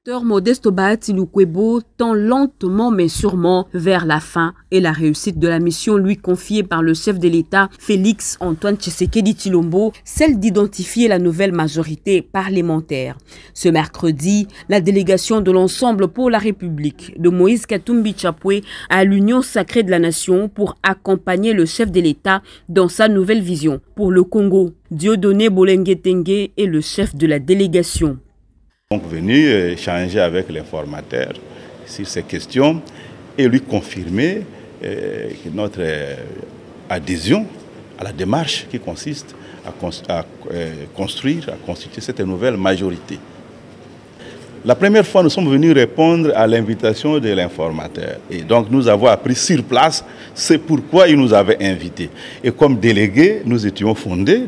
Dr Modeste Bahati Lukwebo tend lentement mais sûrement vers la fin et la réussite de la mission lui confiée par le chef de l'État Félix Antoine Tshisekedi Tshilombo, celle d'identifier la nouvelle majorité parlementaire. Ce mercredi, la délégation de l'Ensemble pour la République de Moïse Katumbi Tchapwe à l'Union sacrée de la Nation pour accompagner le chef de l'État dans sa nouvelle vision pour le Congo. Dieudonné Bolenge-Tengue est le chef de la délégation. Donc venu échanger avec l'informateur sur ces questions et lui confirmer notre adhésion à la démarche qui consiste à constituer cette nouvelle majorité. La première fois, nous sommes venus répondre à l'invitation de l'informateur. Et donc, nous avons appris sur place, c'est pourquoi il nous avait invités. Et comme délégués, nous étions fondés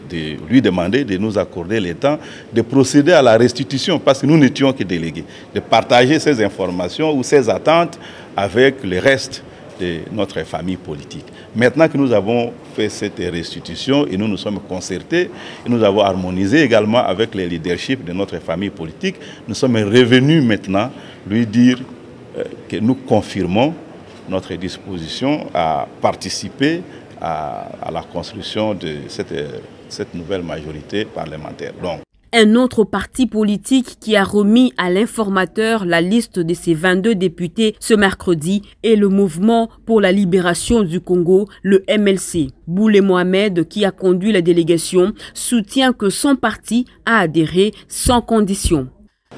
de lui demander de nous accorder le temps de procéder à la restitution, parce que nous n'étions que délégués, de partager ces informations ou ces attentes avec le reste de notre famille politique. Maintenant que nous avons fait cette restitution et nous nous sommes concertés, et nous avons harmonisé également avec les leaderships de notre famille politique, nous sommes revenus maintenant lui dire que nous confirmons notre disposition à participer à la construction de cette nouvelle majorité parlementaire. Donc, un autre parti politique qui a remis à l'informateur la liste de ses 22 députés ce mercredi est le Mouvement pour la libération du Congo, le MLC. Boulé Mohamed, qui a conduit la délégation, soutient que son parti a adhéré sans condition.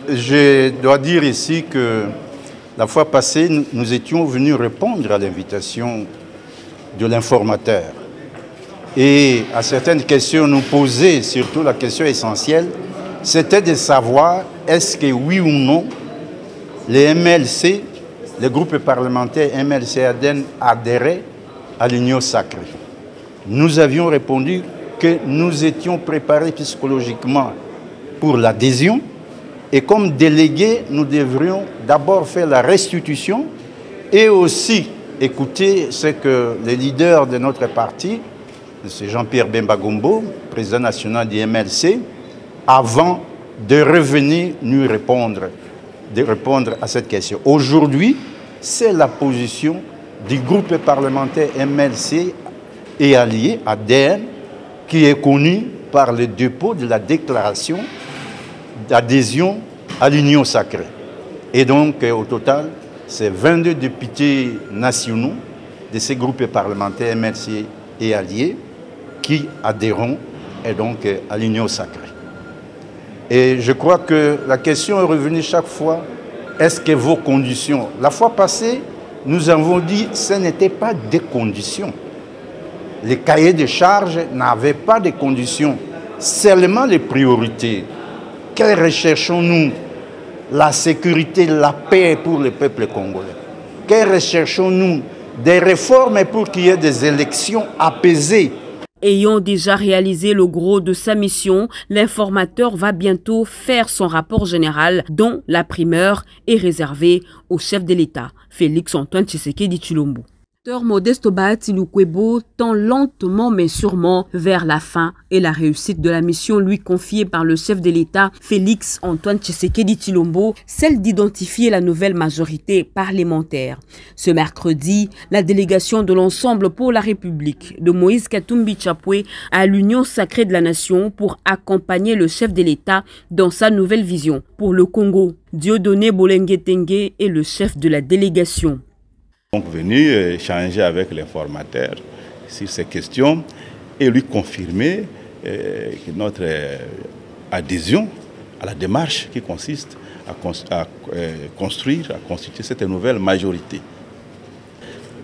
Je dois dire ici que la fois passée, nous étions venus répondre à l'invitation de l'informateur. Et à certaines questions nous poser, surtout la question essentielle, c'était de savoir est-ce que oui ou non les MLC, les groupes parlementaires MLC-ADN adhéraient à l'Union sacrée. Nous avions répondu que nous étions préparés psychologiquement pour l'adhésion et comme délégués, nous devrions d'abord faire la restitution et aussi écouter ce que les leaders de notre parti, M. Jean-Pierre Bemba Gombo, président national du MLC, avant de revenir nous répondre à cette question. Aujourd'hui, c'est la position du groupe parlementaire MLC et allié ADN qui est connue par le dépôt de la déclaration d'adhésion à l'Union sacrée. Et donc, au total, c'est 22 députés nationaux de ces groupes parlementaires MLC et alliés qui adhéreront et donc à l'Union sacrée. Et je crois que la question est revenue chaque fois, est-ce que vos conditions... La fois passée, nous avons dit que ce n'était pas des conditions. Les cahiers de charges n'avaient pas de conditions, seulement les priorités. Quelles recherchons-nous? La sécurité, la paix pour le peuple congolais. Quelles recherchons-nous? Des réformes pour qu'il y ait des élections apaisées. Ayant déjà réalisé le gros de sa mission, l'informateur va bientôt faire son rapport général dont la primeur est réservée au chef de l'État, Félix Antoine Tshisekedi Tshilombo. Dr Modeste Bahati Lukwebo tend lentement mais sûrement vers la fin et la réussite de la mission lui confiée par le chef de l'État Félix Antoine Tshisekedi Tshilombo, celle d'identifier la nouvelle majorité parlementaire. Ce mercredi, la délégation de l'Ensemble pour la République de Moïse Katumbi Tchapwe à l'Union sacrée de la Nation pour accompagner le chef de l'État dans sa nouvelle vision pour le Congo. Dieudonné Bolenge-Tengue est le chef de la délégation. Donc venu échanger avec l'informateur sur ces questions et lui confirmer notre adhésion à la démarche qui consiste à constituer cette nouvelle majorité.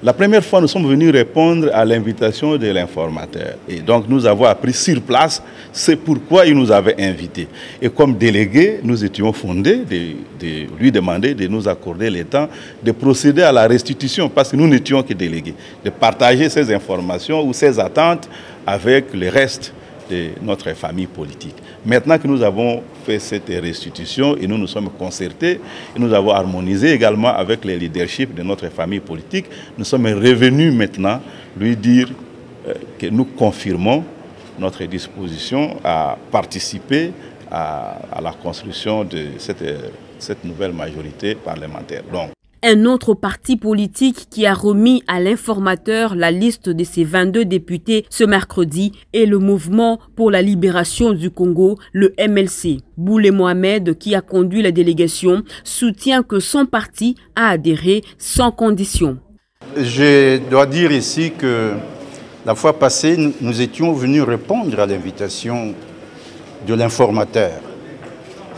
La première fois, nous sommes venus répondre à l'invitation de l'informateur. Et donc, nous avons appris sur place, c'est pourquoi il nous avait invités. Et comme délégués, nous étions fondés de lui demander de nous accorder le temps de procéder à la restitution, parce que nous n'étions que délégués, de partager ces informations ou ces attentes avec le reste de notre famille politique. Maintenant que nous avons fait cette restitution et nous nous sommes concertés et nous avons harmonisé également avec les leaderships de notre famille politique, nous sommes revenus maintenant lui dire que nous confirmons notre disposition à participer à la construction de cette nouvelle majorité parlementaire. Donc, un autre parti politique qui a remis à l'informateur la liste de ses 22 députés ce mercredi est le Mouvement pour la libération du Congo, le MLC. Boulé Mohamed, qui a conduit la délégation, soutient que son parti a adhéré sans condition. Je dois dire ici que la fois passée, nous étions venus répondre à l'invitation de l'informateur.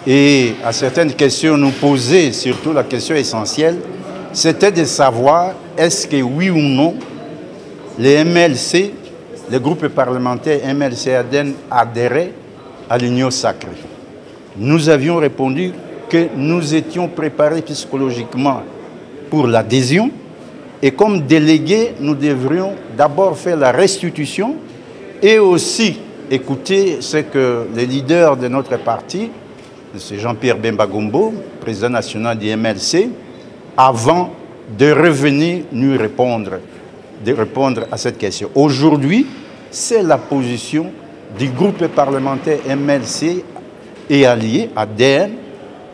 Et à certaines questions nous poser, surtout la question essentielle, c'était de savoir est-ce que oui ou non les MLC, les groupes parlementaires MLC-ADN adhéraient à l'Union sacrée. Nous avions répondu que nous étions préparés psychologiquement pour l'adhésion et comme délégués, nous devrions d'abord faire la restitution et aussi écouter ce que les leaders de notre parti, M. Jean-Pierre Bemba Gombo, président national du MLC, avant de revenir nous répondre à cette question. Aujourd'hui, c'est la position du groupe parlementaire MLC et alliés, ADN,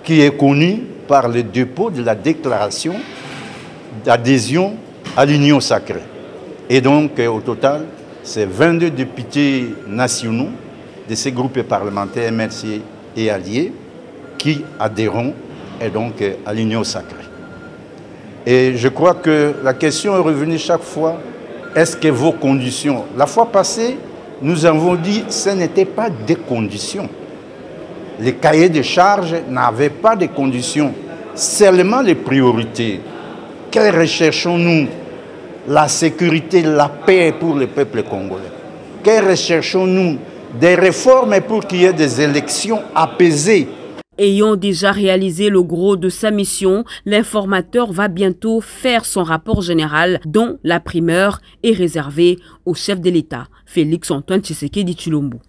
qui est connue par le dépôt de la déclaration d'adhésion à l'Union sacrée. Et donc, au total, c'est 22 députés nationaux de ces groupes parlementaires MLC et alliés qui adhéreront et donc à l'Union sacrée. Et je crois que la question est revenue chaque fois, est-ce que vos conditions... La fois passée, nous avons dit que ce n'était pas des conditions. Les cahiers de charges n'avaient pas de conditions, seulement les priorités. Que recherchons-nous? La sécurité, la paix pour le peuple congolais. Que recherchons-nous? Des réformes pour qu'il y ait des élections apaisées. Ayant déjà réalisé le gros de sa mission, l'informateur va bientôt faire son rapport général dont la primeur est réservée au chef de l'État, Félix Antoine Tshisekedi Tshilombo.